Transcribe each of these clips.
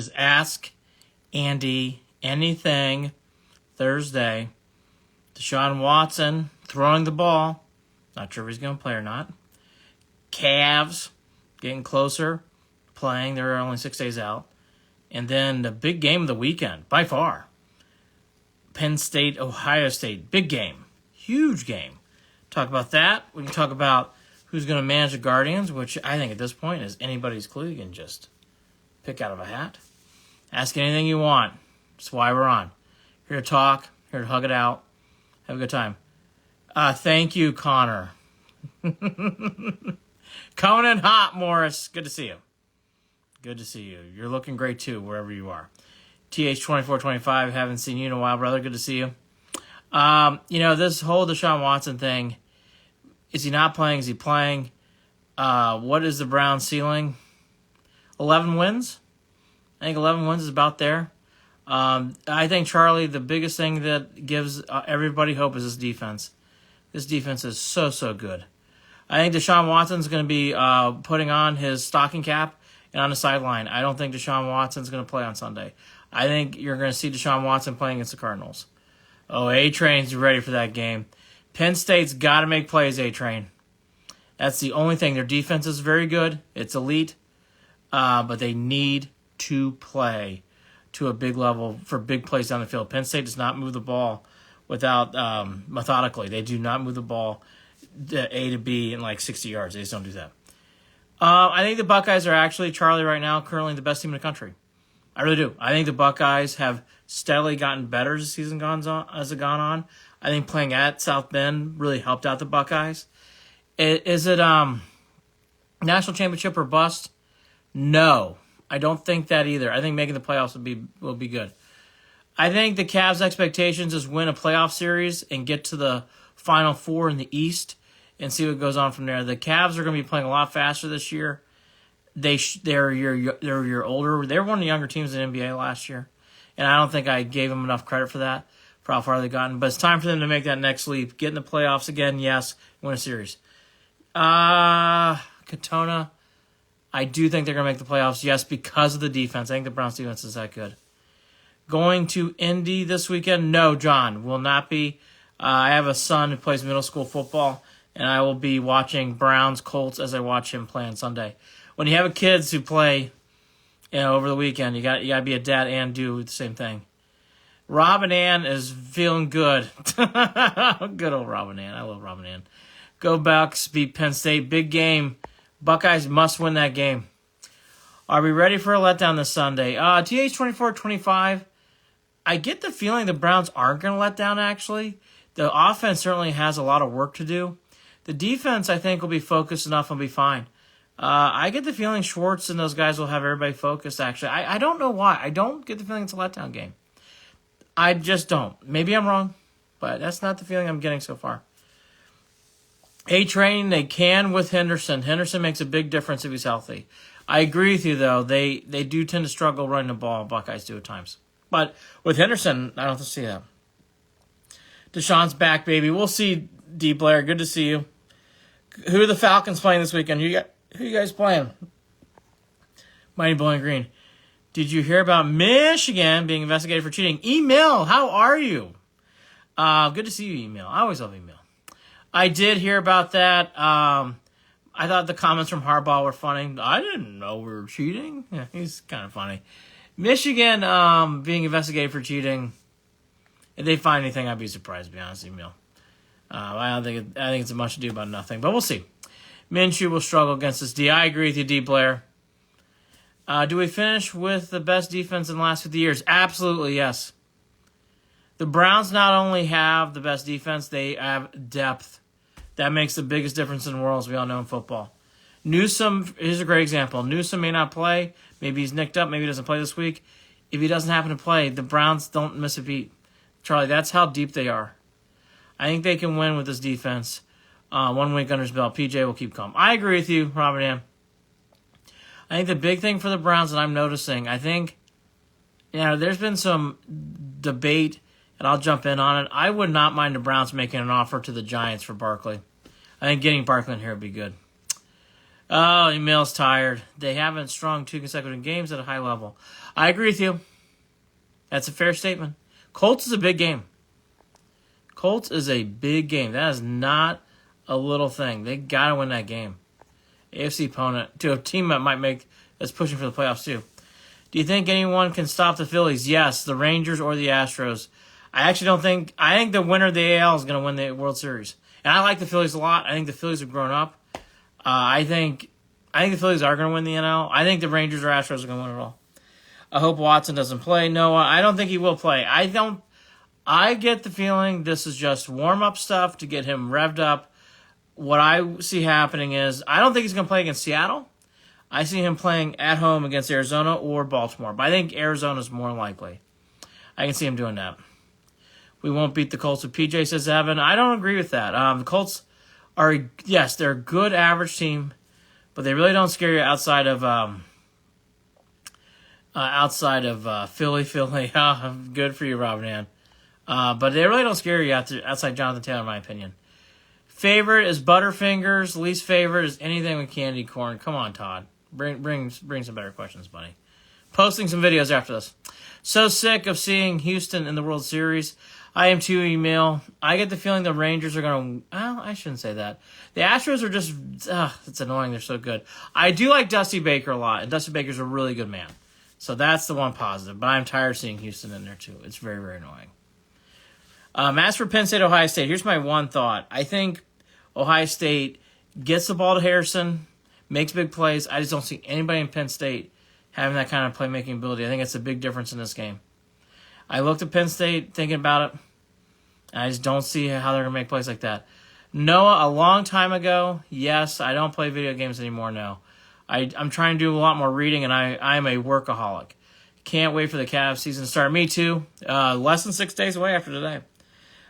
Is Ask Andy Anything Thursday. Deshaun Watson throwing the ball. Not sure if he's going to play or not. Cavs getting closer, playing. They're only 6 days out. And then the big game of the weekend, by far. Penn State, Ohio State. Big game. Huge game. Talk about that. We can talk about who's going to manage the Guardians, which I think at this point is anybody's clue. You can just pick out of a hat. Ask anything you want. That's why we're on. Here to talk. Here to hug it out. Have a good time. Thank you, Connor. Coming in hot, Morris. Good to see you. Good to see you. You're looking great, too, wherever you are. TH2425, haven't seen you in a while, brother. Good to see you. This whole Deshaun Watson thing, is he not playing? Is he playing? What is the Browns' ceiling? 11 wins? I think 11 wins is about there. I think, Charlie, the biggest thing that gives everybody hope is this defense. This defense is so good. I think Deshaun Watson's going to be putting on his stocking cap and on the sideline. I don't think Deshaun Watson's going to play on Sunday. I think you're going to see Deshaun Watson playing against the Cardinals. Oh, A-Train's ready for that game. Penn State's got to make plays, A-Train. That's the only thing. Their defense is very good. It's elite. But they need to play to a big level for big plays down the field. Penn State does not move the ball without methodically. They do not move the ball A to B in like 60 yards. They just don't do that. I think the Buckeyes are actually, Charlie, right now, currently the best team in the country. I really do. I think the Buckeyes have steadily gotten better as the season has gone on. I think playing at South Bend really helped out the Buckeyes. Is it national championship or bust? No, I don't think that either. I think making the playoffs will be good. I think the Cavs' expectations is win a playoff series and get to the Final Four in the East and see what goes on from there. The Cavs are going to be playing a lot faster this year. They're a year older. They were one of the younger teams in the NBA last year, and I don't think I gave them enough credit for that, for how far they've gotten. But it's time for them to make that next leap. Get in the playoffs again, yes, win a series. Katona, I do think they're going to make the playoffs, yes, because of the defense. I think the Browns' defense is that good. Going to Indy this weekend? No, John, will not be. I have a son who plays middle school football, and I will be watching Browns-Colts as I watch him play on Sunday. When you have kids who play, over the weekend, you got to be a dad and do the same thing. Robin Ann is feeling good. Good old Robin Ann. I love Robin Ann. Go Bucks, beat Penn State. Big game. Buckeyes must win that game. Are we ready for a letdown this Sunday? TH2425, I get the feeling the Browns aren't going to let down, actually. The offense certainly has a lot of work to do. The defense, I think, will be focused enough and be fine. I get the feeling Schwartz and those guys will have everybody focused, actually. I don't know why. I don't get the feeling it's a letdown game. I just don't. Maybe I'm wrong, but that's not the feeling I'm getting so far. A-Train, they can with Henderson. Henderson makes a big difference if he's healthy. I agree with you, though. They do tend to struggle running the ball. Buckeyes do at times. But with Henderson, I don't have to see that. Deshaun's back, baby. We'll see, D. Blair. Good to see you. Who are the Falcons playing this weekend? Who you guys playing? Mighty Bowling Green. Did you hear about Michigan being investigated for cheating? Email, how are you? Good to see you, Email. I always love Email. I did hear about that. I thought the comments from Harbaugh were funny. I didn't know we were cheating. Yeah, he's kind of funny. Michigan being investigated for cheating. If they find anything, I'd be surprised, to be honest, Email. I think it's a much ado about nothing, but we'll see. Minshew will struggle against this D. I agree with you, D. Blair. Do we finish with the best defense in the last 50 years? Absolutely, yes. The Browns not only have the best defense, they have depth. That makes the biggest difference in the world, as we all know in football. Newsome is a great example. Newsome may not play. Maybe he's nicked up. Maybe he doesn't play this week. If he doesn't happen to play, the Browns don't miss a beat. Charlie, that's how deep they are. I think they can win with this defense. 1 week under his belt. PJ will keep calm. I agree with you, Robert M. I think the big thing for the Browns that I'm noticing, I think, there's been some debate, and I'll jump in on it. I would not mind the Browns making an offer to the Giants for Barkley. I think getting Barkley in here would be good. Oh, Emil's tired. They haven't strung 2 consecutive games at a high level. I agree with you. That's a fair statement. Colts is a big game. Colts is a big game. That is not a little thing. They got to win that game. AFC opponent to a team that might make that's pushing for the playoffs too. Do you think anyone can stop the Phillies? Yes, the Rangers or the Astros. I actually don't think. I think the winner of the AL is going to win the World Series, and I like the Phillies a lot. I think the Phillies have grown up. I think the Phillies are going to win the NL. I think the Rangers or Astros are going to win it all. I hope Watson doesn't play. No, I don't think he will play. I get the feeling this is just warm-up stuff to get him revved up. What I see happening is I don't think he's going to play against Seattle. I see him playing at home against Arizona or Baltimore. But I think Arizona's more likely. I can see him doing that. We won't beat the Colts with PJ, says Evan. I don't agree with that. The Colts are, yes, they're a good average team, but they really don't scare you outside of Philly. Good for you, Robin Ann. But they really don't scare you outside Jonathan Taylor, in my opinion. Favorite is Butterfingers. Least favorite is anything with candy corn. Come on, Todd. Bring some better questions, buddy. Posting some videos after this. So sick of seeing Houston in the World Series. I am too, Email. I get the feeling the Rangers are going to... Well, I shouldn't say that. The Astros are just... it's annoying. They're so good. I do like Dusty Baker a lot, and Dusty Baker's a really good man. So that's the one positive. But I'm tired of seeing Houston in there, too. It's very, very annoying. As for Penn State, Ohio State, here's my one thought. I think Ohio State gets the ball to Harrison, makes big plays. I just don't see anybody in Penn State having that kind of playmaking ability. I think it's a big difference in this game. I looked at Penn State thinking about it, and I just don't see how they're going to make plays like that. Noah, a long time ago, yes, I don't play video games anymore, no. I'm trying to do a lot more reading, and I'm a workaholic. Can't wait for the Cavs season to start. Me too. Less than 6 days away after today.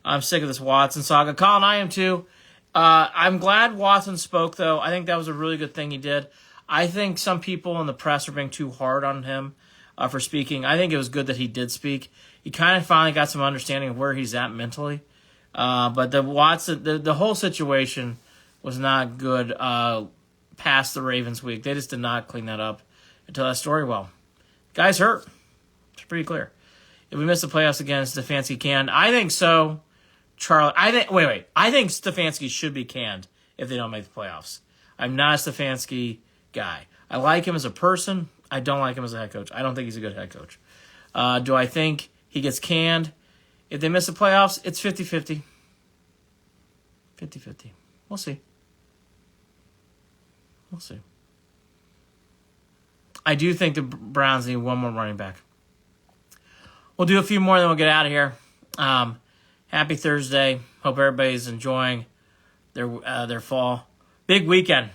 I'm sick of this Watson saga. Colin, I am too. I'm glad Watson spoke, though. I think that was a really good thing he did. I think some people in the press are being too hard on him for speaking. I think it was good that he did speak. He kind of finally got some understanding of where he's at mentally. But the Watson, the whole situation was not good past the Ravens week. They just did not clean that up until that story. Well, guy's hurt. It's pretty clear. If we miss the playoffs again, Stefanski canned. I think so. Charlie, I think Stefanski should be canned if they don't make the playoffs. I'm not a Stefanski guy. I like him as a person. I don't like him as a head coach. I don't think he's a good head coach. Do I think he gets canned if they miss the playoffs? It's 50-50. 50-50. We'll see. We'll see. I do think the Browns need one more running back. We'll do a few more, then we'll get out of here. Happy Thursday. Hope everybody's enjoying their fall. Big weekend.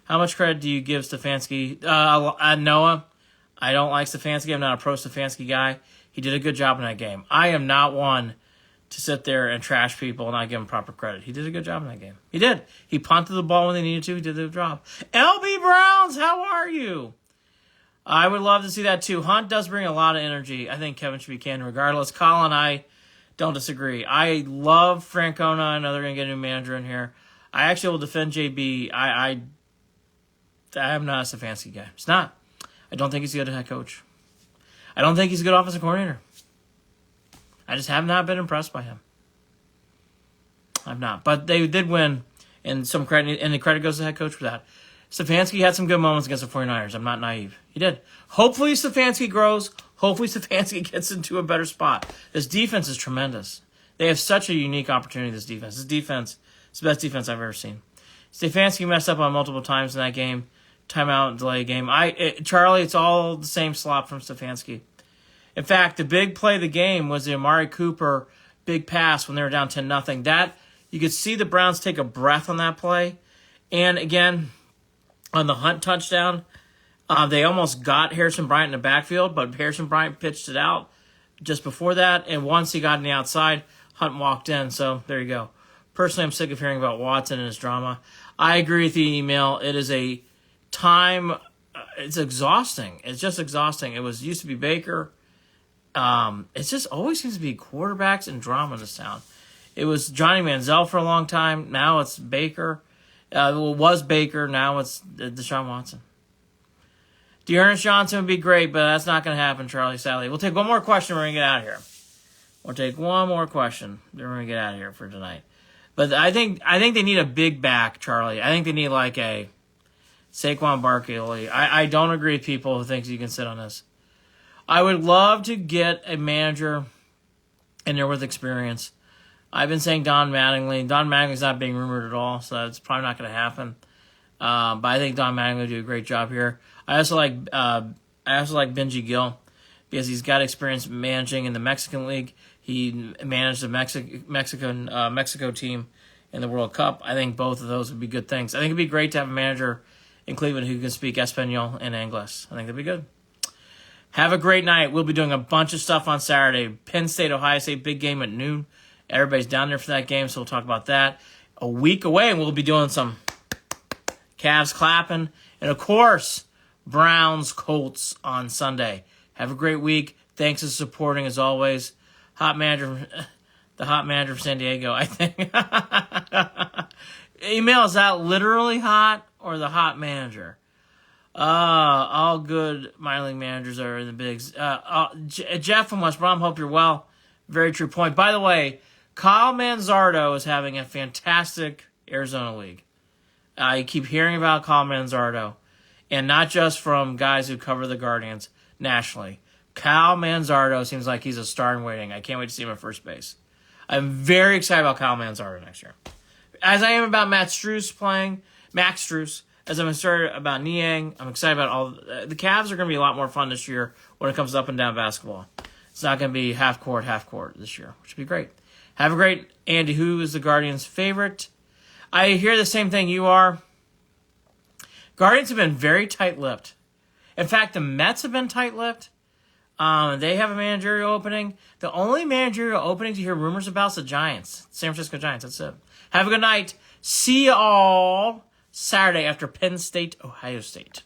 How much credit do you give Stefanski? Noah, I don't like Stefanski. I'm not a pro-Stefanski guy. He did a good job in that game. I am not one to sit there and trash people and not give him proper credit. He did a good job in that game. He did. He punted the ball when they needed to. He did the job. LB Browns, how are you? I would love to see that too. Hunt does bring a lot of energy. I think Kevin should be canned regardless. Colin, I don't disagree. I love Francona. I know they're going to get a new manager in here. I actually will defend JB. I'm not a Stefanski guy. It's not. I don't think he's a good head coach. I don't think he's a good offensive coordinator. I just have not been impressed by him. I'm not. But they did win, and some credit, and the credit goes to the head coach for that. Stefanski had some good moments against the 49ers. I'm not naive. He did. Hopefully Stefanski grows. Hopefully Stefanski gets into a better spot. This defense is tremendous. They have such a unique opportunity, this defense. This defense is the best defense I've ever seen. Stefanski messed up on multiple times in that game. Timeout, delay game. Charlie, it's all the same slop from Stefanski. In fact, the big play of the game was the Amari Cooper big pass when they were down 10-0. That, you could see the Browns take a breath on that play. And again, on the Hunt touchdown, they almost got Harrison Bryant in the backfield, but Harrison Bryant pitched it out just before that. And once he got on the outside, Hunt walked in. So there you go. Personally, I'm sick of hearing about Watson and his drama. I agree with the email. It is a time, it's exhausting. It's just exhausting. Used to be Baker. It just always seems to be quarterbacks and drama in this town. It was Johnny Manziel for a long time. Now it's Baker. Was Baker, now it's Deshaun Watson. Dearness Johnson would be great, but that's not going to happen, Charlie, sadly. We'll take one more question, we're going to get out of here. We'll take one more question, then we're going to get out of here for tonight. But I think they need a big back, Charlie. I think they need like a Saquon Barkley. I don't agree with people who think you can sit on this. I would love to get a manager in there with experience. I've been saying Don Mattingly. Don Mattingly's not being rumored at all, so that's probably not going to happen. But I think Don Mattingly will do a great job here. I also like Benji Gill because he's got experience managing in the Mexican League. He managed the Mexico team in the World Cup. I think both of those would be good things. I think it'd be great to have a manager in Cleveland who can speak Espanol and English. I think that'd be good. Have a great night. We'll be doing a bunch of stuff on Saturday. Penn State, Ohio State, big game at noon. Everybody's down there for that game, so we'll talk about that. A week away, and we'll be doing some Cavs clapping. And, of course, Browns, Colts on Sunday. Have a great week. Thanks for supporting, as always. The hot manager from San Diego, I think. Email, is that literally hot or the hot manager? All good minor league managers are in the bigs. Jeff from West Brom, hope you're well. Very true point. By the way, Kyle Manzardo is having a fantastic Arizona League. I keep hearing about Kyle Manzardo, and not just from guys who cover the Guardians nationally. Kyle Manzardo seems like he's a star in waiting. I can't wait to see him at first base. I'm very excited about Kyle Manzardo next year. As I am about Max Strus, as I'm excited about Niang, I'm excited about all. The Cavs are going to be a lot more fun this year when it comes to up and down basketball. It's not going to be half court this year, which would be great. Have a great Andy. Who is the Guardians' favorite? I hear the same thing you are. Guardians have been very tight-lipped. In fact, the Mets have been tight-lipped. They have a managerial opening. The only managerial opening to hear rumors about is the Giants. San Francisco Giants, that's it. Have a good night. See you all Saturday after Penn State, Ohio State.